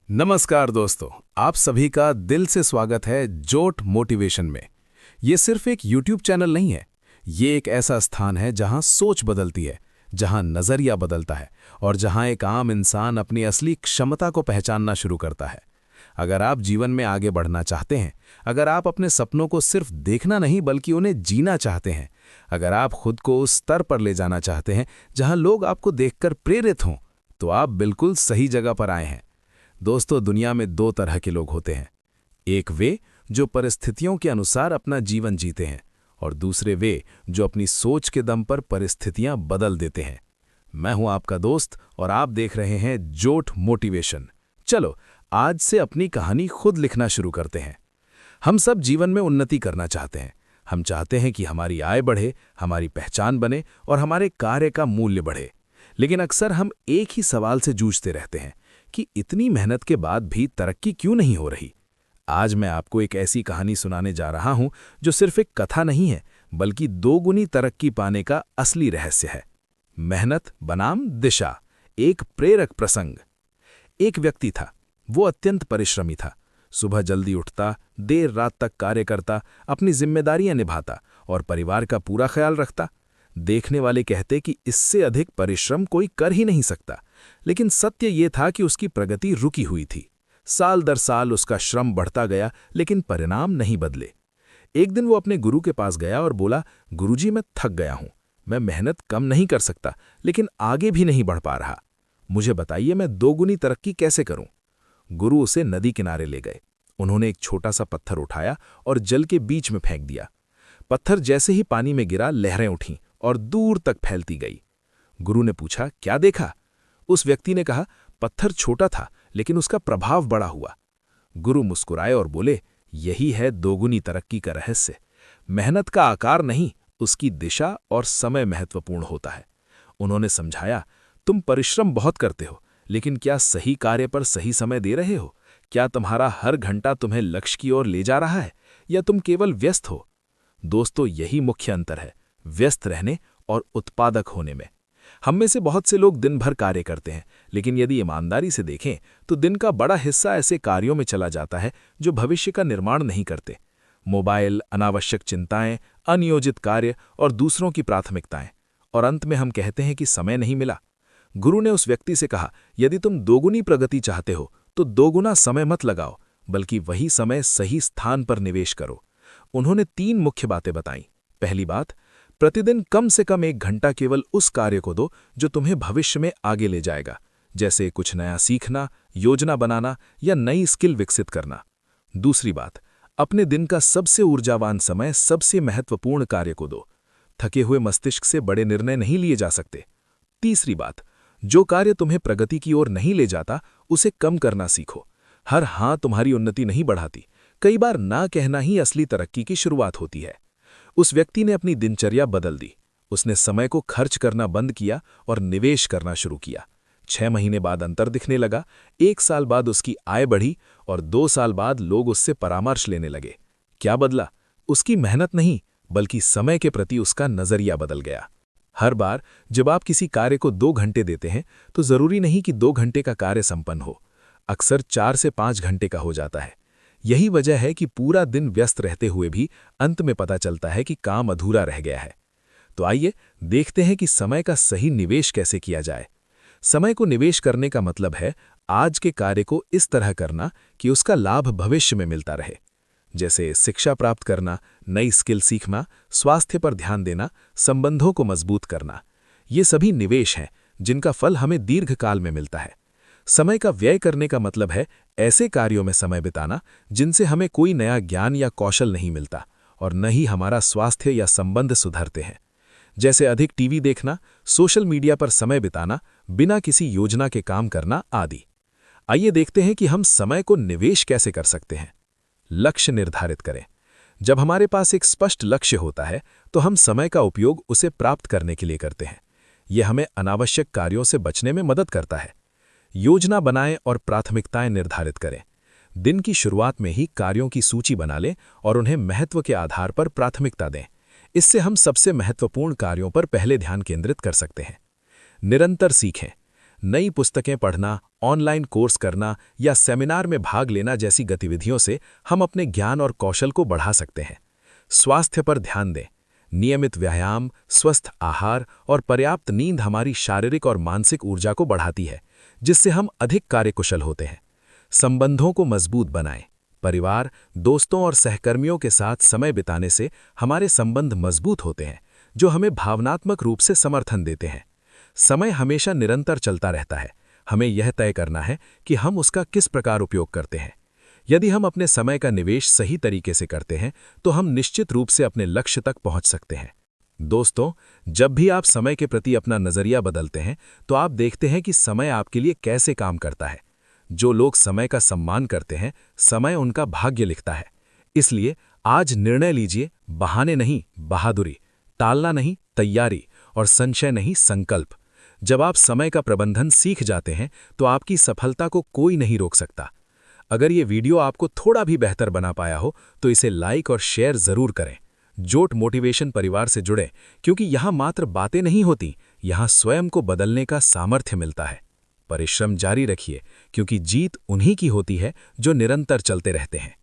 नमस्कार दोस्तों, आप सभी का दिल से स्वागत है जोट मोटिवेशन में। ये सिर्फ एक YouTube चैनल नहीं है, ये एक ऐसा स्थान है जहां सोच बदलती है, जहां नज़रिया बदलता है और जहां एक आम इंसान अपनी असली क्षमता को पहचानना शुरू करता है। अगर आप जीवन में आगे बढ़ना चाहते हैं, अगर आप अपने सपनों को सिर्फ देखना नहीं बल्कि उन्हें जीना चाहते हैं, अगर आप खुद को उस स्तर पर ले जाना चाहते हैं जहां लोग आपको देखकर प्रेरित हों, तो आप बिल्कुल सही जगह पर आए हैं। दोस्तों, दुनिया में दो तरह के लोग होते हैं। एक वे जो परिस्थितियों के अनुसार अपना जीवन जीते हैं और दूसरे वे जो अपनी सोच के दम पर परिस्थितियां बदल देते हैं। मैं हूं आपका दोस्त और आप देख रहे हैं जोट मोटिवेशन। चलो, आज से अपनी कहानी खुद लिखना शुरू करते हैं। हम सब जीवन में उन्नति करना चाहते हैं। हम चाहते हैं कि हमारी आय बढ़े, हमारी पहचान बने और हमारे कार्य का मूल्य बढ़े। लेकिन अक्सर हम एक ही सवाल से जूझते रहते हैं कि इतनी मेहनत के बाद भी तरक्की क्यों नहीं हो रही। आज मैं आपको एक ऐसी कहानी सुनाने जा रहा हूं जो सिर्फ एक कथा नहीं है, बल्कि दोगुनी तरक्की पाने का असली रहस्य है। मेहनत बनाम दिशा, एक प्रेरक प्रसंग। एक व्यक्ति था, वो अत्यंत परिश्रमी था। सुबह जल्दी उठता, देर रात तक कार्य करता, अपनी जिम्मेदारियां निभाता और परिवार का पूरा ख्याल रखता। देखने वाले कहते कि इससे अधिक परिश्रम कोई कर ही नहीं सकता, लेकिन सत्य ये था कि उसकी प्रगति रुकी हुई थी। साल दर साल उसका श्रम बढ़ता गया, लेकिन परिणाम नहीं बदले। एक दिन वो अपने गुरु के पास गया और बोला, गुरुजी, मैं थक गया हूं। मैं मेहनत कम नहीं कर सकता, लेकिन आगे भी नहीं बढ़ पा रहा। मुझे बताइए, मैं दोगुनी तरक्की कैसे करूं? गुरु उसे नदी किनारे ले गए। उन्होंने एक छोटा सा पत्थर उठाया और जल के बीच में फेंक दिया। पत्थर जैसे ही पानी में गिरा, लहरें उठीं और दूर तक फैलती गई। गुरु ने पूछा, क्या देखा? उस व्यक्ति ने कहा, पत्थर छोटा था, लेकिन उसका प्रभाव बड़ा हुआ। गुरु मुस्कुराए और बोले, यही है दोगुनी तरक्की का रहस्य। मेहनत का आकार नहीं, उसकी दिशा और समय महत्वपूर्ण होता है। उन्होंने समझाया, तुम परिश्रम बहुत करते हो, लेकिन क्या सही कार्य पर सही समय दे रहे हो? क्या तुम्हारा हर घंटा तुम्हें लक्ष्य की ओर ले जा रहा है, या तुम केवल व्यस्त हो? दोस्तों, यही मुख्य अंतर है, व्यस्त रहने और उत्पादक होने में। हम में से बहुत से लोग दिन भर कार्य करते हैं, लेकिन यदि ईमानदारी से देखें तो दिन का बड़ा हिस्सा ऐसे कार्यों में चला जाता है जो भविष्य का निर्माण नहीं करते। मोबाइल, अनावश्यक चिंताएं, अनियोजित कार्य और दूसरों की प्राथमिकताएं। और अंत में हम कहते हैं कि समय नहीं मिला। गुरु ने उस व्यक्ति से कहा, यदि तुम दोगुनी प्रगति चाहते हो तो दोगुना समय मत लगाओ, बल्कि वही समय सही स्थान पर निवेश करो। उन्होंने 3 मुख्य बातें बताईं। पहली बात, प्रतिदिन कम से कम 1 घंटा केवल उस कार्य को दो जो तुम्हें भविष्य में आगे ले जाएगा, जैसे कुछ नया सीखना, योजना बनाना या नई स्किल विकसित करना। दूसरी बात, अपने दिन का सबसे ऊर्जावान समय सबसे महत्वपूर्ण कार्य को दो। थके हुए मस्तिष्क से बड़े निर्णय नहीं लिए जा सकते। तीसरी बात, जो कार्य तुम्हें प्रगति की ओर नहीं ले जाता, उसे कम करना सीखो। हर हाँ तुम्हारी उन्नति नहीं बढ़ाती। कई बार ना कहना ही असली तरक्की की शुरुआत होती है। उस व्यक्ति ने अपनी दिनचर्या बदल दी। उसने समय को खर्च करना बंद किया और निवेश करना शुरू किया। 6 महीने बाद अंतर दिखने लगा। 1 साल बाद उसकी आय बढ़ी और 2 साल बाद लोग उससे परामर्श लेने लगे। क्या बदला? उसकी मेहनत नहीं, बल्कि समय के प्रति उसका नजरिया बदल गया। हर बार जब आप किसी कार्य को 2 घंटे देते हैं, तो जरूरी नहीं कि 2 घंटे का कार्य संपन्न हो। अक्सर 4 से 5 घंटे का हो जाता है। यही वजह है कि पूरा दिन व्यस्त रहते हुए भी अंत में पता चलता है कि काम अधूरा रह गया है। तो आइए देखते हैं कि समय का सही निवेश कैसे किया जाए। समय को निवेश करने का मतलब है आज के कार्य को इस तरह करना कि उसका लाभ भविष्य में मिलता रहे। जैसे शिक्षा प्राप्त करना, नई स्किल सीखना, स्वास्थ्य पर ध्यान देना, संबंधों को मजबूत करना। ये सभी निवेश हैं जिनका फल हमें दीर्घकाल में मिलता है। समय का व्यय करने का मतलब है ऐसे कार्यों में समय बिताना जिनसे हमें कोई नया ज्ञान या कौशल नहीं मिलता और न ही हमारा स्वास्थ्य या संबंध सुधरते हैं। जैसे अधिक टीवी देखना, सोशल मीडिया पर समय बिताना, बिना किसी योजना के काम करना आदि। आइए देखते हैं कि हम समय को निवेश कैसे कर सकते हैं। लक्ष्य निर्धारित करें। जब हमारे पास एक स्पष्ट लक्ष्य होता है तो हम समय का उपयोग उसे प्राप्त करने के लिए करते हैं। यह हमें अनावश्यक कार्यों से बचने में मदद करता है। योजना बनाएं और प्राथमिकताएं निर्धारित करें। दिन की शुरुआत में ही कार्यों की सूची बना लें और उन्हें महत्व के आधार पर प्राथमिकता दें। इससे हम सबसे महत्वपूर्ण कार्यों पर पहले ध्यान केंद्रित कर सकते हैं। निरंतर सीखें। नई पुस्तकें पढ़ना, ऑनलाइन कोर्स करना या सेमिनार में भाग लेना जैसी गतिविधियों से हम अपने ज्ञान और कौशल को बढ़ा सकते हैं। स्वास्थ्य पर ध्यान दें। नियमित व्यायाम, स्वस्थ आहार और पर्याप्त नींद हमारी शारीरिक और मानसिक ऊर्जा को बढ़ाती है, जिससे हम अधिक कार्यकुशल होते हैं। संबंधों को मजबूत बनाएं। परिवार, दोस्तों और सहकर्मियों के साथ समय बिताने से हमारे संबंध मजबूत होते हैं, जो हमें भावनात्मक रूप से समर्थन देते हैं। समय हमेशा निरंतर चलता रहता है, हमें यह तय करना है कि हम उसका किस प्रकार उपयोग करते हैं। यदि हम अपने समय का निवेश सही तरीके से करते हैं तो हम निश्चित रूप से अपने लक्ष्य तक पहुंच सकते हैं। दोस्तों, जब भी आप समय के प्रति अपना नजरिया बदलते हैं तो आप देखते हैं कि समय आपके लिए कैसे काम करता है। जो लोग समय का सम्मान करते हैं, समय उनका भाग्य लिखता है। इसलिए आज निर्णय लीजिए, बहाने नहीं, बहादुरी, टालना नहीं, तैयारी, और संशय नहीं, संकल्प। जब आप समय का प्रबंधन सीख जाते हैं तो आपकी सफलता को कोई नहीं रोक सकता। अगर ये वीडियो आपको थोड़ा भी बेहतर बना पाया हो तो इसे लाइक और शेयर जरूर करें। जोट मोटिवेशन परिवार से जुड़ें, क्योंकि यहाँ मात्र बातें नहीं होती, यहाँ स्वयं को बदलने का सामर्थ्य मिलता है। परिश्रम जारी रखिए, क्योंकि जीत उन्हीं की होती है जो निरंतर चलते रहते हैं।